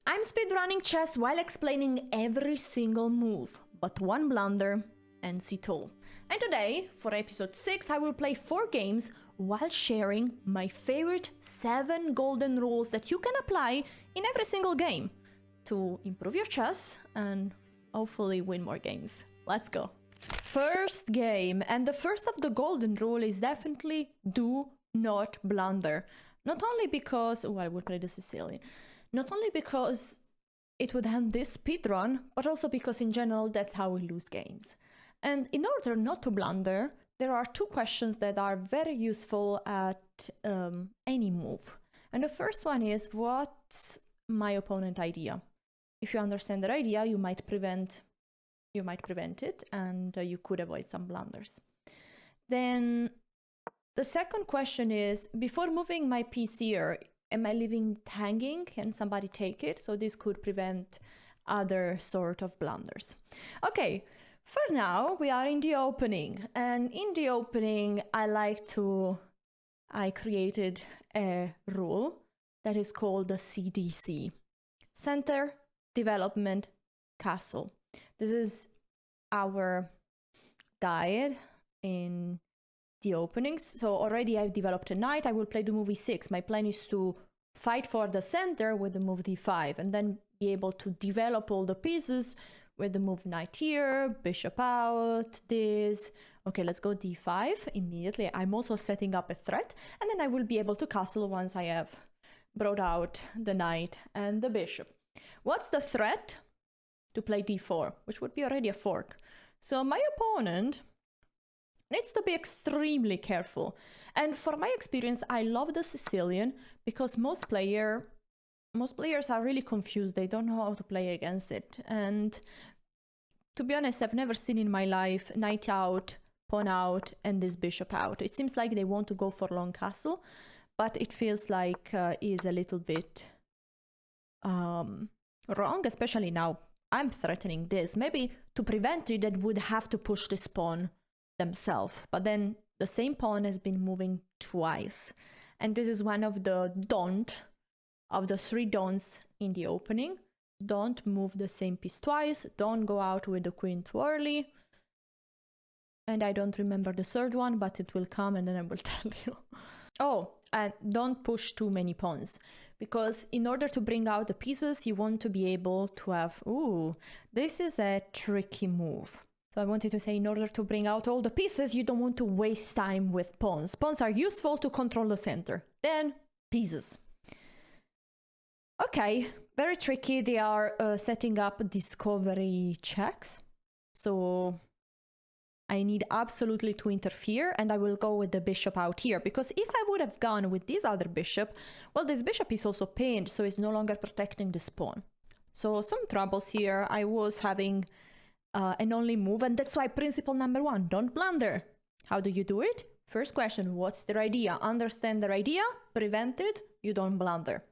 I'm speedrunning chess while explaining every single move, but one blunder ends it all. And today, for episode 6, I will play 4 games while sharing my favorite 7 golden rules that you can apply in every single game to improve your chess and hopefully win more games. Let's go. First game, and the first of the golden rule is definitely do not blunder. Not only because, I will play the Sicilian, not only because it would end this speedrun, but also because in general that's how we lose games. And in order not to blunder, there are 2 questions that are very useful at any move. And the first one is, what's my opponent's idea? If you understand their idea, you might prevent it, and you could avoid some blunders. Then the second question is, before moving my piece here, am I leaving it hanging? Can somebody take it? So this could prevent other sort of blunders. Okay, for now we are in the opening, and in the opening I created a rule that is called the CDC. Center, Development, Castle. This is our guide in the openings. So already I've developed a knight. I will play the move e6. My plan is to fight for the center with the move d5 and then be able to develop all the pieces with the move knight here, bishop out, this. Okay, let's go d5 immediately. I'm also setting up a threat, and then I will be able to castle once I have brought out the knight and the bishop. What's the threat? To play d4, which would be already a fork. So my opponent needs to be extremely careful. And for my experience, I love the Sicilian because most players are really confused. They don't know how to play against it. And to be honest, I've never seen in my life knight out, pawn out, and this bishop out. It seems like they want to go for long castle, but it feels like is a little bit wrong, especially now. I'm threatening this. Maybe to prevent it, they would have to push this pawn themselves. But then the same pawn has been moving twice. And this is one of the of the 3 don'ts in the opening. Don't move the same piece twice. Don't go out with the queen too early. And I don't remember the 3rd one, but it will come and then I will tell you. Oh, and don't push too many pawns. Because in order to bring out the pieces, you want to be able to have... Ooh, this is a tricky move. So I wanted to say, in order to bring out all the pieces, you don't want to waste time with pawns. Pawns are useful to control the center. Then, pieces. Okay, very tricky. They are setting up discovery checks. So I need absolutely to interfere, and I will go with the bishop out here, because if I would have gone with this other bishop, well, this bishop is also pinned, so it's no longer protecting this pawn. So some troubles here. I was having an only move, and that's why principle number 1, don't blunder. How do you do it? First question, what's their idea? Understand their idea, prevent it, you don't blunder.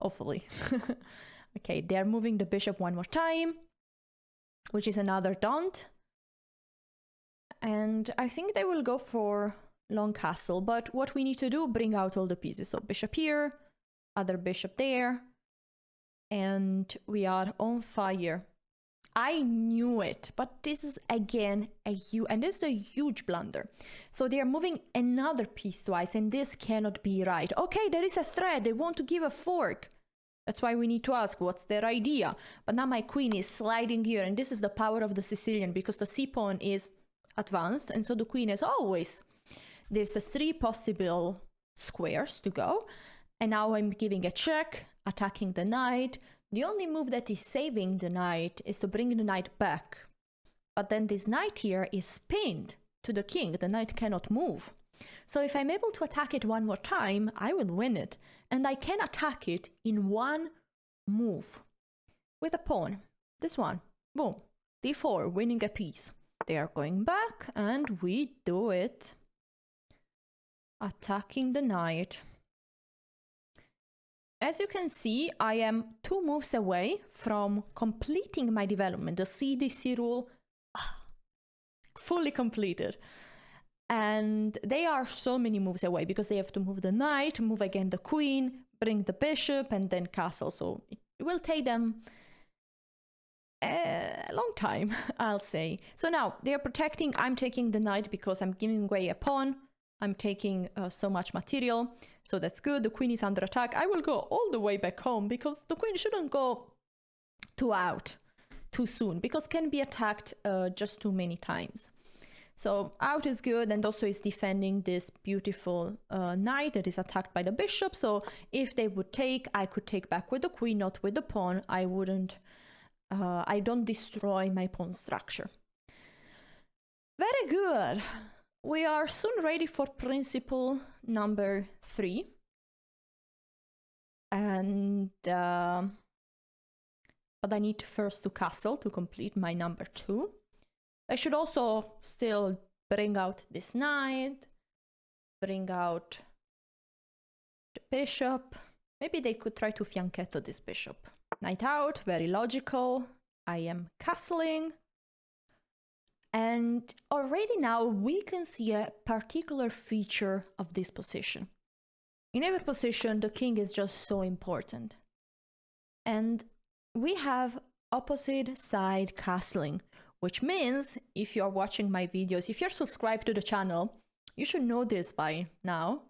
Hopefully. Okay, they're moving the bishop one more time, which is another don't. And I think they will go for long castle, but what we need to do, bring out all the pieces. So bishop here, other bishop there, and we are on fire. I knew it, but this is again and this is a huge blunder. So they are moving another piece twice, and this cannot be right. Okay, there is a threat, they want to give a fork. That's why we need to ask what's their idea. But now my queen is sliding here, and this is the power of the Sicilian, because the c-pawn is advanced, and so the queen has always there's 3 possible squares to go, and now I'm giving a check, attacking the knight. The only move that is saving the knight is to bring the knight back, but then this knight here is pinned to the king. The knight cannot move. So if I'm able to attack it one more time, I will win it, and I can attack it in one move with a pawn. This one, boom, d4, winning a piece. They are going back, and we do it. Attacking the knight. As you can see, I am 2 moves away from completing my development. The CDC rule, fully completed. And they are so many moves away because they have to move the knight, move again the queen, bring the bishop, and then castle. So It will take them a long time, I'll say. So now they are protecting. I'm taking the knight because I'm giving away a pawn. I'm taking so much material, so that's good. The queen is under attack. I will go all the way back home because the queen shouldn't go out too soon because can be attacked just too many times. So out is good, and also is defending this beautiful knight that is attacked by the bishop. So if they would take, I could take back with the queen, not with the pawn. I wouldn't, I don't destroy my pawn structure. Very good. We are soon ready for principle number 3. And, but I need first to castle to complete my number 2. I should also still bring out this knight, bring out the bishop. Maybe they could try to fianchetto this bishop. Knight out, very logical. I am castling. And already now we can see a particular feature of this position. In every position, the king is just so important. And we have opposite side castling, which means if you're watching my videos, if you're subscribed to the channel, you should know this by now.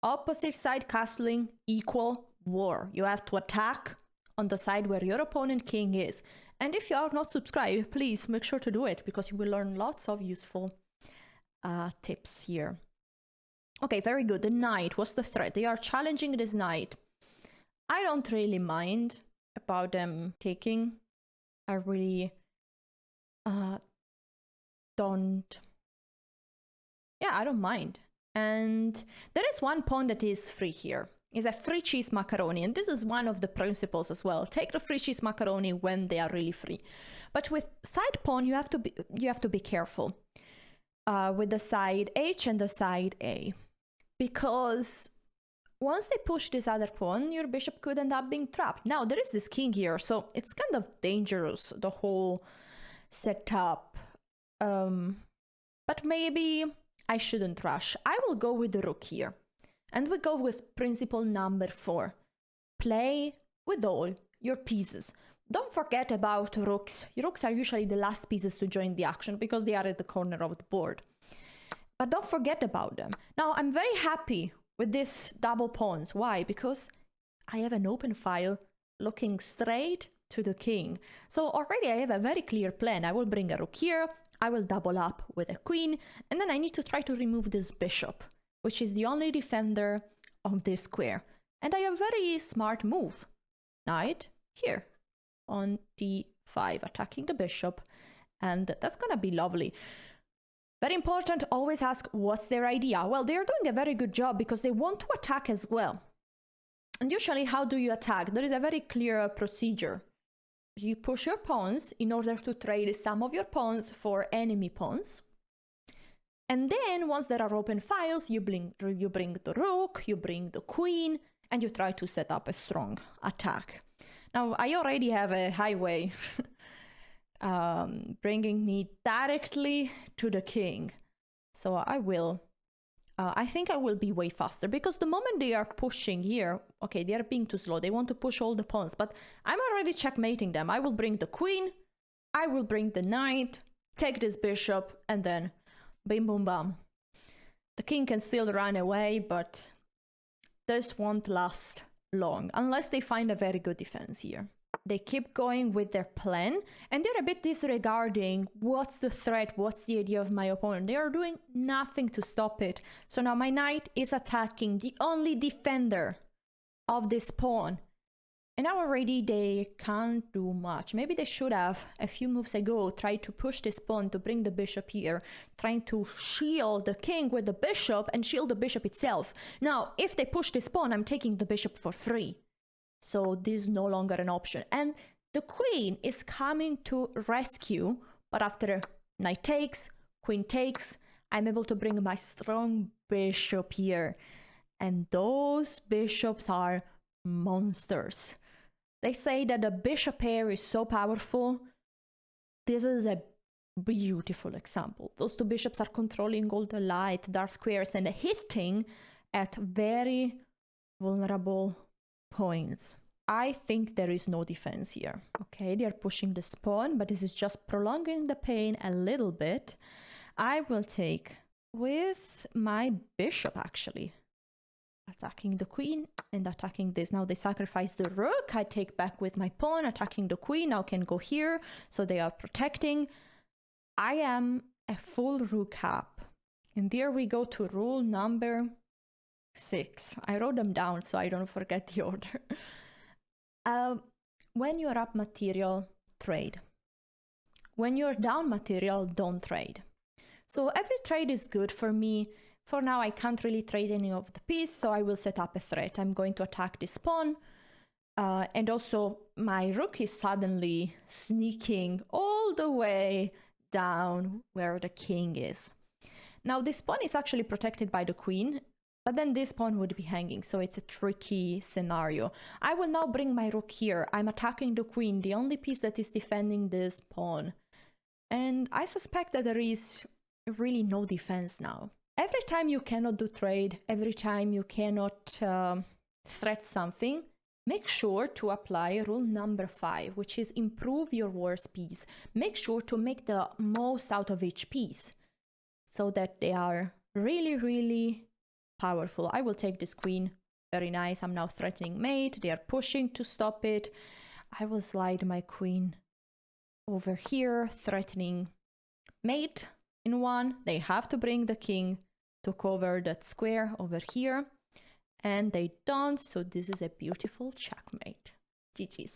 Opposite side castling equal war. You have to attack on the side where your opponent king is. And if you are not subscribed, please make sure to do it because you will learn lots of useful tips here. Okay, very good. The knight was the threat. They are challenging this knight. I don't really mind about them taking. I really don't. Yeah, I don't mind. And there is one pawn that is free here. Is a free cheese macaroni, and this is one of the principles as well. Take the free cheese macaroni when they are really free. But with side pawn, you have to be careful with the side H and the side A, because once they push this other pawn, your bishop could end up being trapped. Now there is this king here, so it's kind of dangerous, the whole setup. But maybe I shouldn't rush. I will go with the rook here. And we go with principle number 4. Play with all your pieces. Don't forget about rooks. Your rooks are usually the last pieces to join the action because they are at the corner of the board. But don't forget about them. Now, I'm very happy with these double pawns. Why? Because I have an open file looking straight to the king. So already I have a very clear plan. I will bring a rook here. I will double up with a queen. And then I need to try to remove this bishop, which is the only defender of this square. And I have a very smart move. Knight here on d5, attacking the bishop. And that's gonna be lovely. Very important, always ask what's their idea. Well, they're doing a very good job because they want to attack as well. And usually, how do you attack? There is a very clear procedure. You push your pawns in order to trade some of your pawns for enemy pawns. And then once there are open files, you bring the rook, you bring the queen, and you try to set up a strong attack. Now, I already have a highway bringing me directly to the king. So I think I will be way faster because the moment they are pushing here, okay, they are being too slow. They want to push all the pawns, but I'm already checkmating them. I will bring the queen, I will bring the knight, take this bishop, and then bim boom bam. The king can still run away, but this won't last long unless they find a very good defense here. They keep going with their plan and they're a bit disregarding what's the threat, what's the idea of my opponent. They are doing nothing to stop it. So now my knight is attacking the only defender of this pawn. And now already they can't do much. Maybe they should have, a few moves ago, tried to push this pawn to bring the bishop here, trying to shield the king with the bishop and shield the bishop itself. Now, if they push this pawn, I'm taking the bishop for free. So this is no longer an option. And the queen is coming to rescue, but after knight takes, queen takes, I'm able to bring my strong bishop here. And those bishops are monsters. They say that the bishop pair is so powerful. This is a beautiful example. Those two bishops are controlling all the light, dark squares, and hitting at very vulnerable points. I think there is no defense here. Okay, they are pushing the pawn, but this is just prolonging the pain a little bit. I will take with my bishop, actually. Attacking the queen and attacking this. Now they sacrifice the rook. I take back with my pawn, attacking the queen. Now can go here. So they are protecting. I am a full rook up. And there we go to rule number 6. I wrote them down so I don't forget the order. When you're up material, trade. When you're down material, don't trade. So every trade is good for me. For now, I can't really trade any of the piece, so I will set up a threat. I'm going to attack this pawn. And also, my rook is suddenly sneaking all the way down where the king is. Now, this pawn is actually protected by the queen, but then this pawn would be hanging, so it's a tricky scenario. I will now bring my rook here. I'm attacking the queen, the only piece that is defending this pawn. And I suspect that there is really no defense now. Every time you cannot do trade, every time you cannot threat something, make sure to apply rule number 5, which is improve your worst piece. Make sure to make the most out of each piece so that they are really, really powerful. I will take this queen. Very nice. I'm now threatening mate. They are pushing to stop it. I will slide my queen over here, threatening mate in 1. They have to bring the king to cover that square over here, and they don't, so this is a beautiful checkmate. GG's.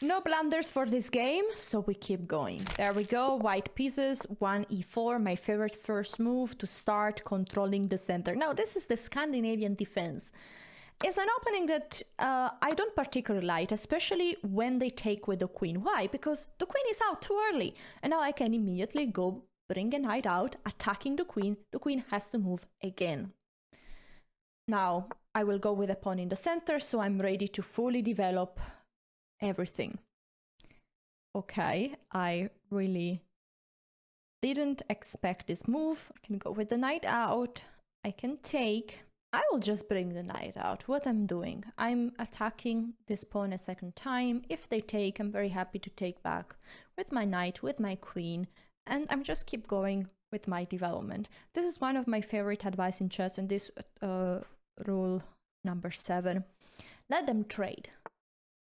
No blunders for this game, so we keep going. There we go, white pieces, 1 e4, my favorite first move to start controlling the center. Now this is the Scandinavian defense. It's an opening that I don't particularly like, especially when they take with the queen. Why? Because the queen is out too early, and now I can immediately go bring a knight out, attacking the queen. The queen has to move again. Now, I will go with a pawn in the center, so I'm ready to fully develop everything. Okay, I really didn't expect this move. I can go with the knight out. I can take. I will just bring the knight out. What I'm doing, I'm attacking this pawn a second time. If they take, I'm very happy to take back with my knight, with my queen. And I'm just keep going with my development. This is one of my favorite advice in chess, and this rule number 7. Let them trade.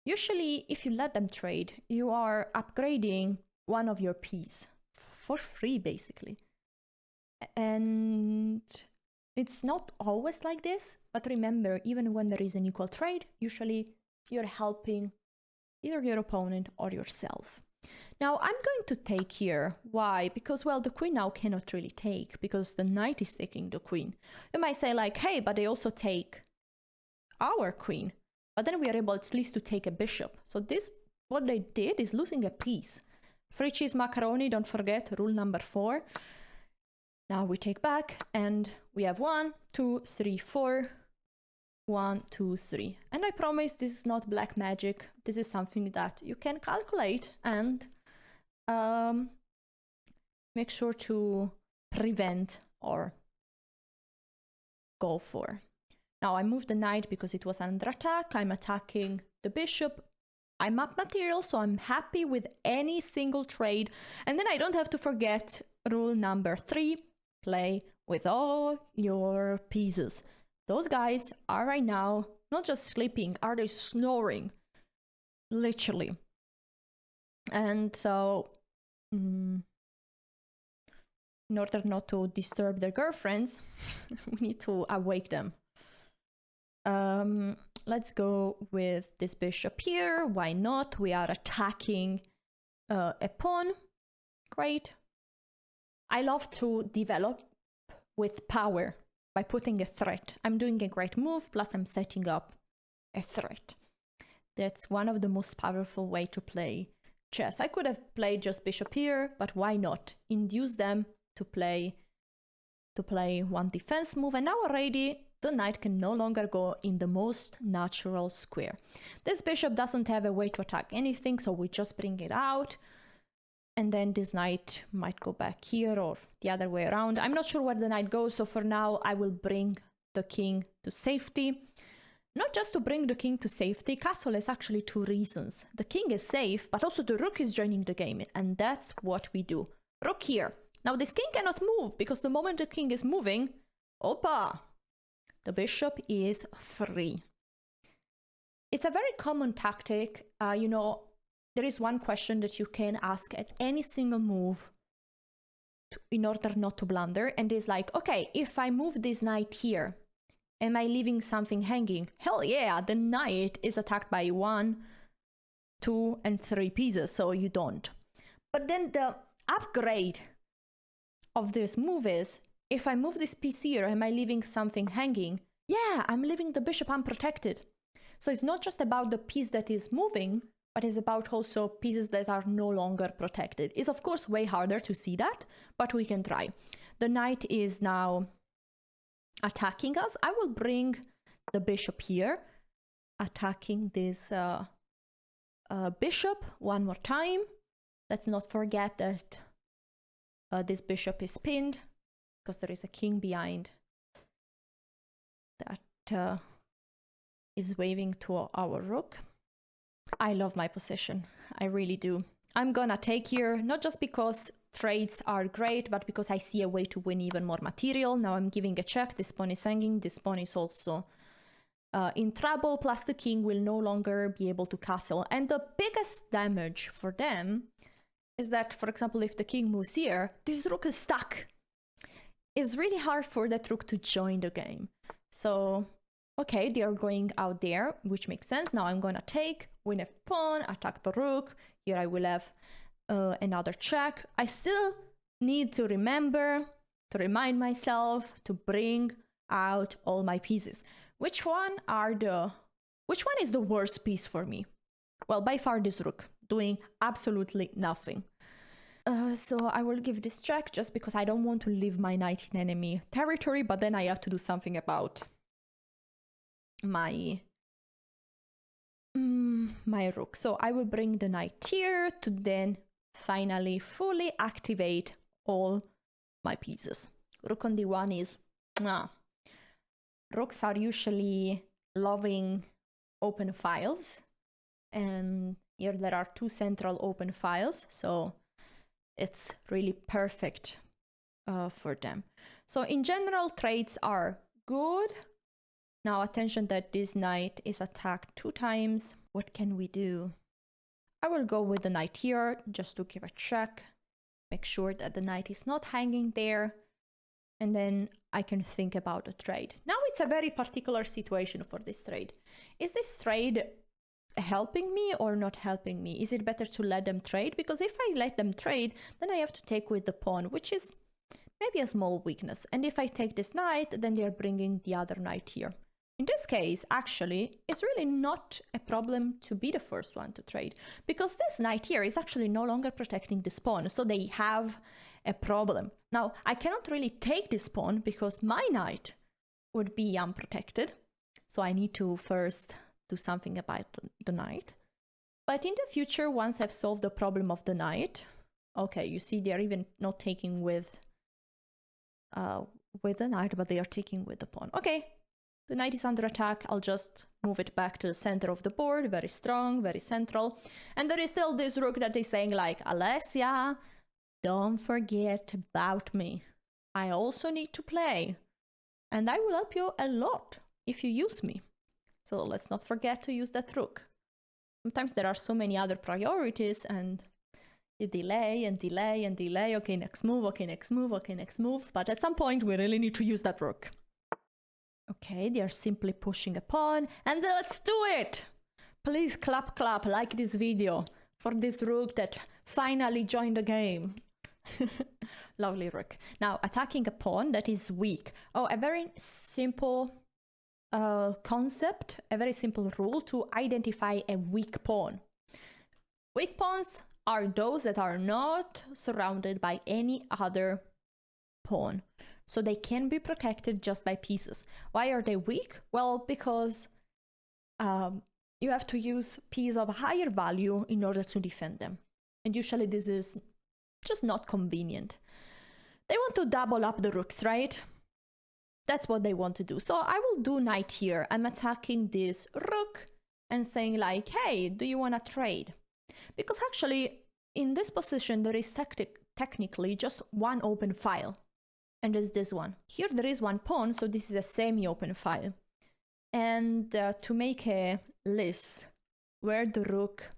Usually, if you let them trade, you are upgrading one of your pieces for free, basically. And it's not always like this, but remember, even when there is an equal trade, usually you're helping either your opponent or yourself. Now, I'm going to take here. Why? Because, well, the queen now cannot really take, because the knight is taking the queen. You might say like, hey, but they also take our queen. But then we are able at least to take a bishop. So this, what they did is losing a piece. Free cheese macaroni, don't forget, rule number 4. Now we take back, and we have 1, 2, 3, 4. 1, 2, 3. And I promise this is not black magic. This is something that you can calculate and make sure to prevent or go for. Now I moved the knight because it was under attack. I'm attacking the bishop. I'm up material, so I'm happy with any single trade. And then I don't have to forget rule number 3. Play with all your pieces. Those guys are right now not just sleeping, are they snoring? Literally. And so, in order not to disturb their girlfriends, we need to awake them. Let's go with this bishop here. Why not? We are attacking a pawn. Great. I love to develop with power. By putting a threat. I'm doing a great move, plus I'm setting up a threat. That's one of the most powerful way to play chess. I could have played just bishop here, but why not? Induce them to play one defense move, and now already the knight can no longer go in the most natural square. This bishop doesn't have a way to attack anything, so we just bring it out. And then this knight might go back here or the other way around. I'm not sure where the knight goes, so for now I will bring the king to safety. not just to bring the king to safety. Castle has actually two reasons. The king is safe, but also the rook is joining the game, and that's what we do. Rook here. Now this king cannot move, because the moment the king is moving, opa, the bishop is free. It's a very common tactic. You know, there is one question that you can ask at any single move in order not to blunder, and it's like, okay, if I move this knight here, am I leaving something hanging? Hell yeah, the knight is attacked by 1, 2, and 3 pieces, so you don't. But then the upgrade of this move is, if I move this piece here, am I leaving something hanging? Yeah, I'm leaving the bishop unprotected. So it's not just about the piece that is moving, but it's about also pieces that are no longer protected. It's of course way harder to see that, but we can try. The knight is now attacking us. I will bring the bishop here, attacking this bishop one more time. Let's not forget that this bishop is pinned, because there is a king behind that is waving to our rook. I love my position. I really do. I'm gonna take here, not just because trades are great, but because I see a way to win even more material. Now I'm giving a check. This pawn is hanging. This pawn is also in trouble. Plus the king will no longer be able to castle. And the biggest damage for them is that, for example, if the king moves here, this rook is stuck. It's really hard for that rook to join the game. So, okay, they are going out there, which makes sense. Now I'm gonna take, win a pawn, attack the rook. Here I will have another check. I still need to remember, to remind myself to bring out all my pieces. Which one is the worst piece for me? Well, by far this rook, doing absolutely nothing. So I will give this check just because I don't want to leave my knight in enemy territory, but then I have to do something about my rook. So I will bring the knight here to then finally fully activate all my pieces. Rook on d1 is rooks are usually loving open files, and here there are 2 central open files, so it's really perfect for them. So in general, trades are good. Now attention that this knight is attacked 2 times. What can we do? I will go with the knight here just to give a check. Make sure that the knight is not hanging there. And then I can think about a trade. Now it's a very particular situation for this trade. Is this trade helping me or not helping me? Is it better to let them trade? Because if I let them trade, then I have to take with the pawn, which is maybe a small weakness. And if I take this knight, then they're bringing the other knight here. In this case, actually, it's really not a problem to be the first one to trade, because this knight here is actually no longer protecting this pawn, so they have a problem. Now, I cannot really take this pawn because my knight would be unprotected, so I need to first do something about the knight. But in the future, once I've solved the problem of the knight, okay, you see they're even not taking with the knight, but they are taking with the pawn. Okay. The knight is under attack. I'll just move it back to the center of the board. Very strong, very central. And there is still this rook that is saying like, Alessia, don't forget about me. I also need to play. And I will help you a lot if you use me. So let's not forget to use that rook. Sometimes there are so many other priorities and you delay and delay and delay. Okay, next move, okay, next move, okay, next move. But at some point, we really need to use that rook. Okay, they are simply pushing a pawn, and let's do it! Please clap, clap, like this video for this rook that finally joined the game. Lovely rook. Now, attacking a pawn that is weak. Oh, a very simple concept, a very simple rule to identify a weak pawn. Weak pawns are those that are not surrounded by any other pawn. So they can be protected just by pieces. Why are they weak? Well, because you have to use pieces of higher value in order to defend them. And usually this is just not convenient. They want to double up the rooks, right? that's what they want to do. So I will do knight here. I'm attacking this rook and saying like, hey, do you want to trade? Because actually in this position there is technically just one open file, and just this one. Here there is one pawn, so this is a semi-open file. And to make a list where the rook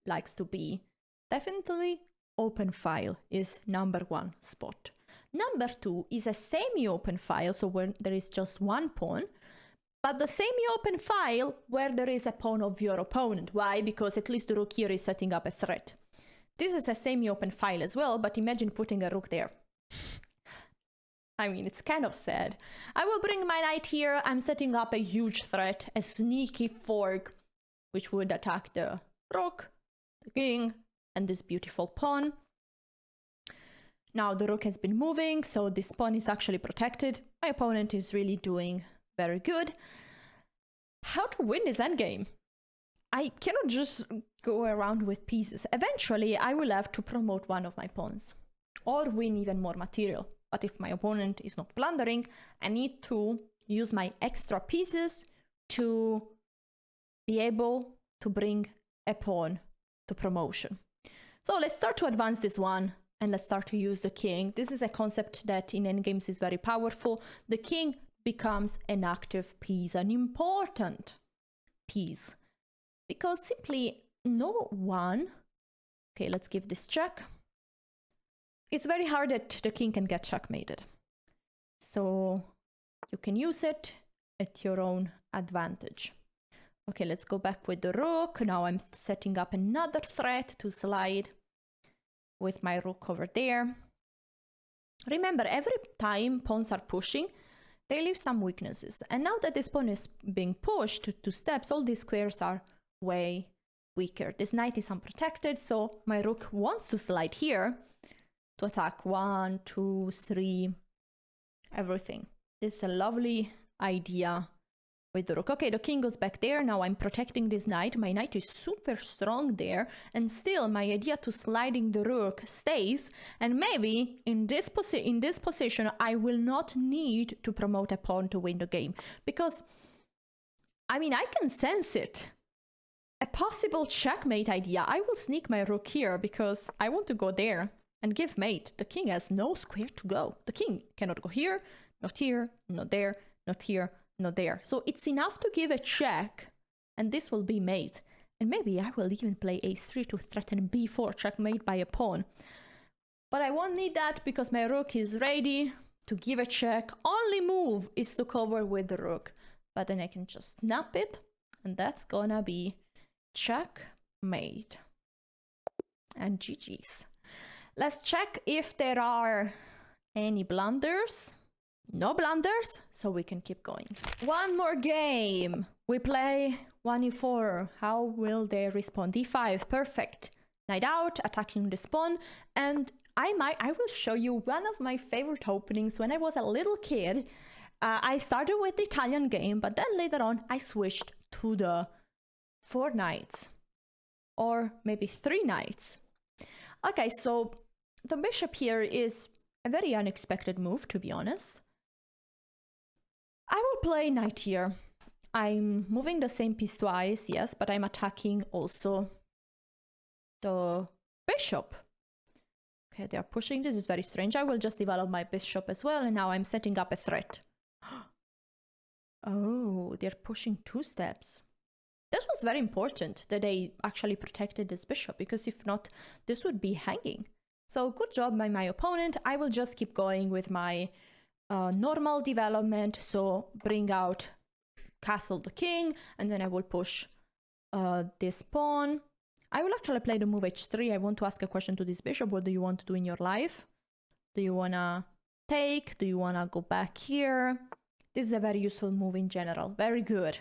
likes to be, definitely open file is number 1 spot. Number 2 is a semi-open file, so where there is just one pawn, but the semi-open file where there is a pawn of your opponent. Why? Because at least the rook here is setting up a threat. This is a semi-open file as well, but imagine putting a rook there. I mean, it's kind of sad. I will bring my knight here. I'm setting up a huge threat, a sneaky fork, which would attack the rook, the king, and this beautiful pawn. Now the rook has been moving, so this pawn is actually protected. My opponent is really doing very good. How to win this endgame? I cannot just go around with pieces. Eventually, I will have to promote one of my pawns or win even more material. But if my opponent is not blundering, I need to use my extra pieces to be able to bring a pawn to promotion. So let's start to advance this one, and let's start to use the king. This is a concept that in endgames is very powerful. The king becomes an active piece, an important piece, because simply no one... Okay, let's give this check. It's very hard that the king can get checkmated. So you can use it at your own advantage. Okay, let's go back with the rook. Now I'm setting up another threat to slide with my rook over there. Remember, every time pawns are pushing, they leave some weaknesses. And now that this pawn is being pushed 2 steps, all these squares are way weaker. This knight is unprotected, so my rook wants to slide here to attack 1, 2, 3, everything. This is a lovely idea with the rook. Okay, the king goes back there. Now I'm protecting this knight. My knight is super strong there, and still my idea to sliding the rook stays. And maybe in this position, I will not need to promote a pawn to win the game, because I mean, I can sense it. A possible checkmate idea. I will sneak my rook here because I want to go there and give mate. The king has no square to go. The king cannot go here, not there, not here, not there. So it's enough to give a check, and this will be mate. And maybe I will even play a3 to threaten b4, checkmate by a pawn. But I won't need that because my rook is ready to give a check. Only move is to cover with the rook. But then I can just snap it, and that's gonna be checkmate. And GG's. Let's check if there are any blunders. No blunders, so we can keep going. One more game. We play 1e4. How will they respond? d5, perfect. Knight out, attacking this pawn, and I will show you one of my favorite openings when I was a little kid. I started with the Italian game, but then later on I switched to the 4 knights, or maybe 3 knights. Okay, so the bishop here is a very unexpected move, to be honest. I will play knight here. I'm moving the same piece twice, yes, but I'm attacking also the bishop. Okay, they are pushing. This is very strange. I will just develop my bishop as well, and now I'm setting up a threat. Oh, they're pushing 2 steps. That was very important that they actually protected this bishop, because if not, this would be hanging. So good job by my opponent. I will just keep going with my normal development. So bring out castle the king, and then I will push this pawn. I will actually play the move h3. I want to ask a question to this bishop. What do you want to do in your life? Do you want to take? Do you want to go back here? This is a very useful move in general. Very good.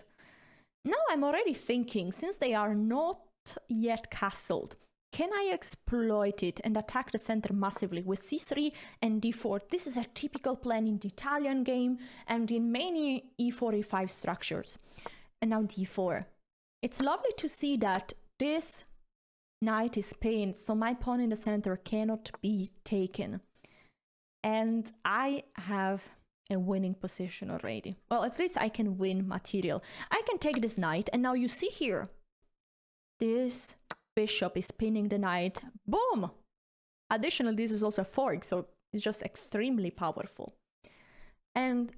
Now I'm already thinking, since they are not yet castled, can I exploit it and attack the center massively with c3 and d4? This is a typical plan in the Italian game and in many e4, e5 structures. And now d4. It's lovely to see that this knight is pinned, so my pawn in the center cannot be taken. And I have a winning position already. Well, at least I can win material. I can take this knight, and now you see here, this bishop is pinning the knight. Boom! Additionally, this is also a fork, so it's just extremely powerful. And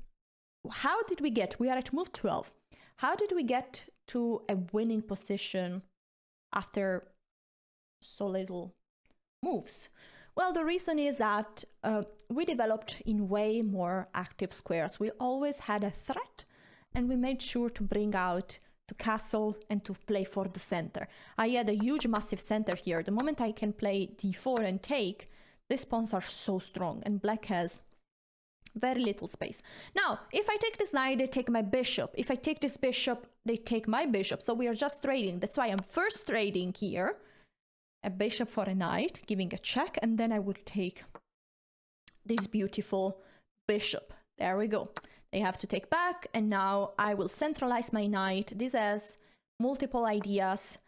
how did we get? We are at move 12. How did we get to a winning position after so little moves? Well, the reason is that we developed in way more active squares. We always had a threat, and we made sure to bring out the castle and to play for the center. I had a huge, massive center here. The moment I can play d4 and take, these pawns are so strong, and black has very little space. Now, if I take this knight, they take my bishop. If I take this bishop, they take my bishop. So we are just trading. That's why I'm first trading here. A bishop for a knight, giving a check, and then I will take this beautiful bishop. There we go. They have to take back, and now I will centralize my knight. This has multiple ideas.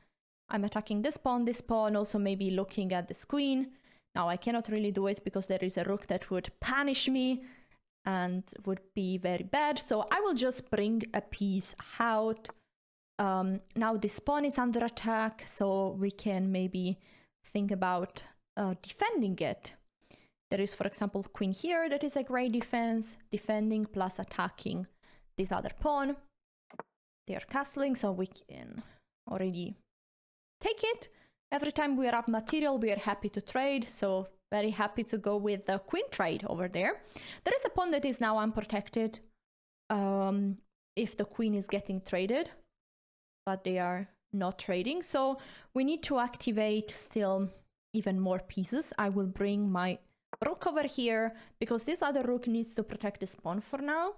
I'm attacking this pawn, also maybe looking at this queen. Now I cannot really do it because there is a rook that would punish me and would be very bad. So I will just bring a piece out. Now this pawn is under attack, so we can maybe think about defending it. There is, for example, queen here. That is a great defense. Defending plus attacking this other pawn. They are castling, so we can already take it. Every time we are up material, we are happy to trade. So very happy to go with the queen trade over there. There is a pawn that is now unprotected if the queen is getting traded, but they are not trading. So we need to activate still even more pieces. I will bring my rook over here because this other rook needs to protect this pawn for now.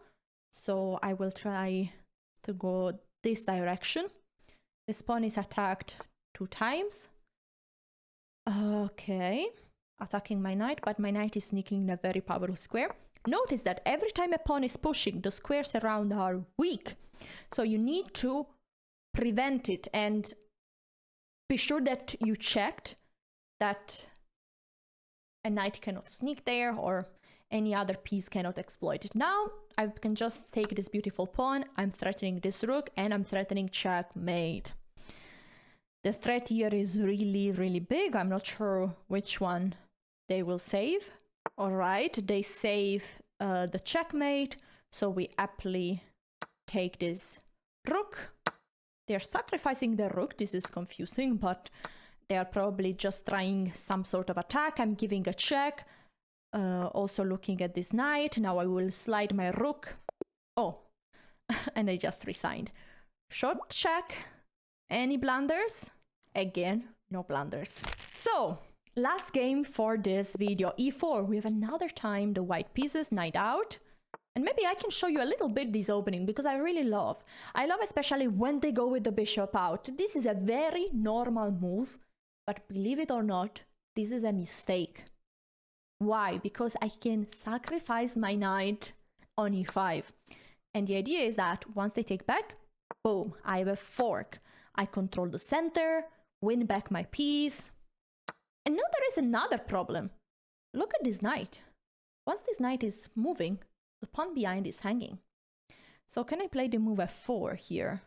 So I will try to go this direction. This pawn is attacked 2 times. Okay, attacking my knight, but my knight is sneaking in a very powerful square. Notice that every time a pawn is pushing, the squares around are weak. So you need to prevent it and be sure that you checked that a knight cannot sneak there or any other piece cannot exploit it. Now I can just take this beautiful pawn. I'm threatening this rook and I'm threatening checkmate. The threat here is really, really big. I'm not sure which one they will save. All right, they save the checkmate. So we aptly take this rook. They're sacrificing the rook. This is confusing, but they are probably just trying some sort of attack. I'm giving a check. Also looking at this knight. Now I will slide my rook. Oh, and I just resigned. Short check. Any blunders? Again, no blunders. So, last game for this video, e4. We have another time the white pieces, knight out. And maybe I can show you a little bit this opening because I really love. I love especially when they go with the bishop out. This is a very normal move, but believe it or not, this is a mistake. Why? Because I can sacrifice my knight on e5. And the idea is that once they take back, boom, I have a fork. I control the center, win back my piece. And now there is another problem. Look at this knight. Once this knight is moving, the pawn behind is hanging. So can I play the move f4 here?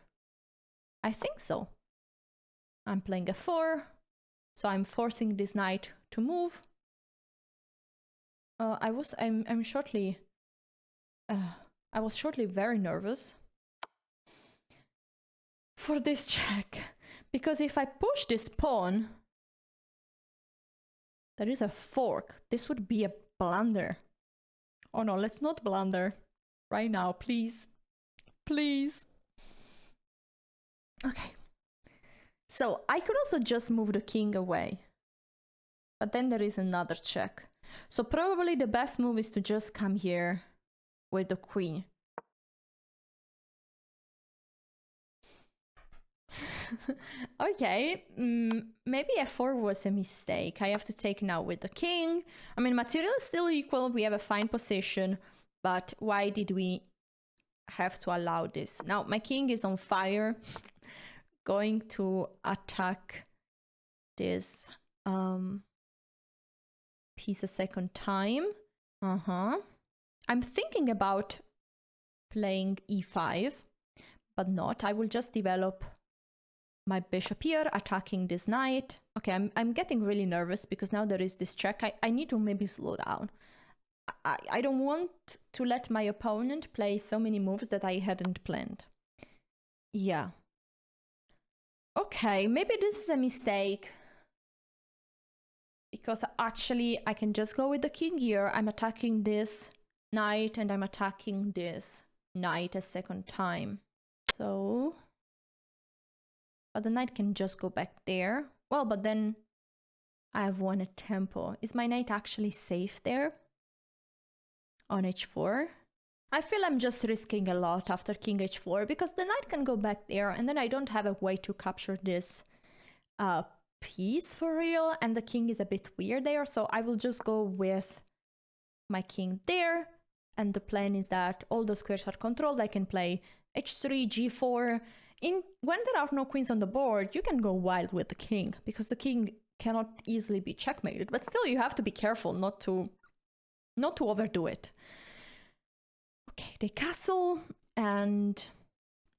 I think so. I'm playing f4, so I'm forcing this knight to move. I was shortly very nervous for this check, because if I push this pawn, there is a fork. This would be a blunder. Oh no, let's not blunder right now, please. Please. Okay. So I could also just move the king away, but then there is another check. So probably the best move is to just come here with the queen. Okay, maybe f4 was a mistake. I have to take now with the king. I mean, material is still equal. We have a fine position, but why did we have to allow this? Now, my king is on fire, going to attack this piece a second time. I'm thinking about playing e5, but not. I will just develop my bishop here, attacking this knight. Okay, I'm getting really nervous because now there is this check. I need to maybe slow down. I don't want to let my opponent play so many moves that I hadn't planned. Yeah. Okay, maybe this is a mistake. Because actually I can just go with the king here. I'm attacking this knight and I'm attacking this knight a second time. So... But the knight can just go back there. Well, but then I have won a tempo. Is my knight actually safe there? On h4? I feel I'm just risking a lot after king h4 because the knight can go back there and then I don't have a way to capture this piece for real, and the king is a bit weird there, so I will just go with my king there, and the plan is that all the squares are controlled. I can play h3, g4. When there are no queens on the board, you can go wild with the king, because the king cannot easily be checkmated, but still you have to be careful not to overdo it. Okay, they castle, and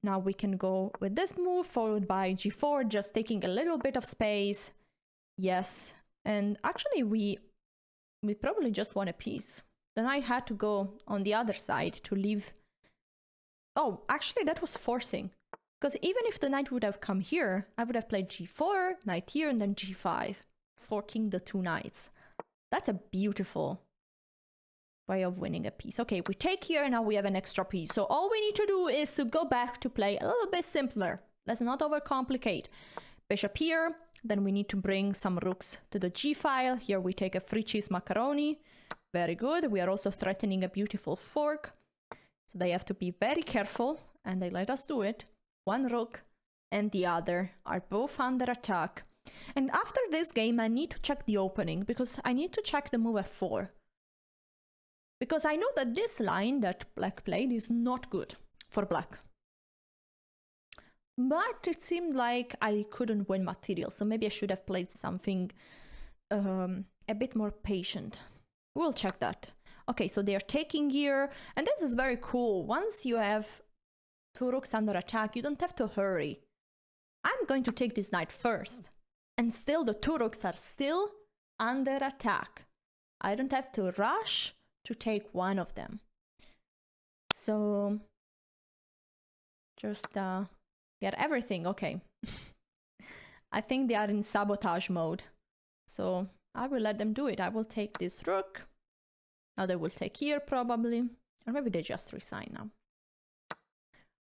now we can go with this move, followed by g4, just taking a little bit of space. Yes, and actually we probably just won a piece. The knight had to go on the other side to leave. Oh, actually that was forcing. Because even if the knight would have come here, I would have played g4, knight here, and then g5, forking the two knights. That's a beautiful way of winning a piece. Okay, we take here, and now we have an extra piece. So all we need to do is to go back to play a little bit simpler. Let's not overcomplicate. Bishop here, then we need to bring some rooks to the g file. Here we take a free cheese macaroni. Very good. We are also threatening a beautiful fork. So they have to be very careful, and they let us do it. One rook and the other are both under attack. And after this game, I need to check the opening, because I need to check the move f4. Because I know that this line that black played is not good for black. But it seemed like I couldn't win material, so maybe I should have played something a bit more patient. We'll check that. Okay, so they are taking here, and this is very cool. Once you have two rooks under attack, you don't have to hurry. I'm going to take this knight first, and still the two rooks are still under attack. I don't have to rush to take one of them. So just get everything. Okay. I think they are in sabotage mode, so I will let them do it. I will take this rook. Now they will take here probably, or maybe they just resign now.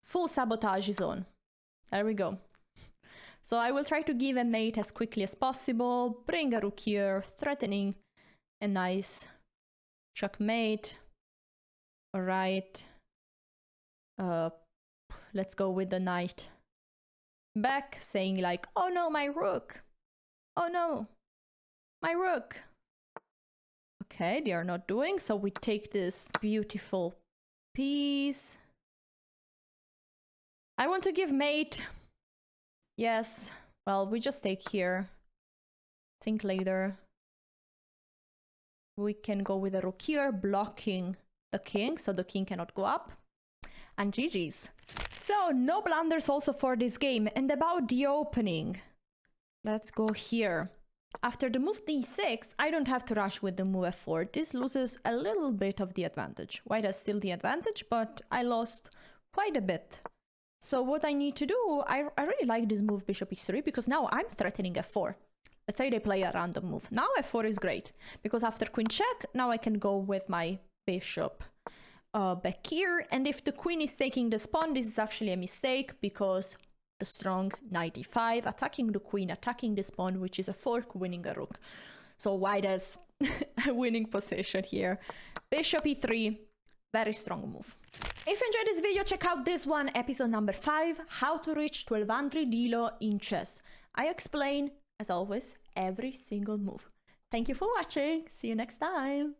Full sabotage is on. There we go. So I will try to give a mate as quickly as possible, bring a rook here, threatening a nice checkmate. All right. Let's go with the knight back, saying like, oh no, my rook. Oh no, my rook. Okay, they are not doing, so we take this beautiful piece. I want to give mate. Yes, well, we just take here. Think later. We can go with a rook here, blocking the king, so the king cannot go up. And GG's. So, no blunders also for this game. And about the opening, let's go here. After the move d6, I don't have to rush with the move f4. This loses a little bit of the advantage. White has still the advantage, but I lost quite a bit. So what I need to do, I really like this move bishop e3, because now I'm threatening f4. Let's say they play a random move. Now f4 is great, because after queen check, now I can go with my bishop back here. And if the queen is taking this pawn, this is actually a mistake, because the strong knight e5, attacking the queen, attacking this pawn, which is a fork, winning a rook. So white has a winning position here. Bishop e3, very strong move. If you enjoyed this video, check out this one, episode number 5, how to reach 1200 elo in chess. I explain, as always, every single move. Thank you for watching. See you next time.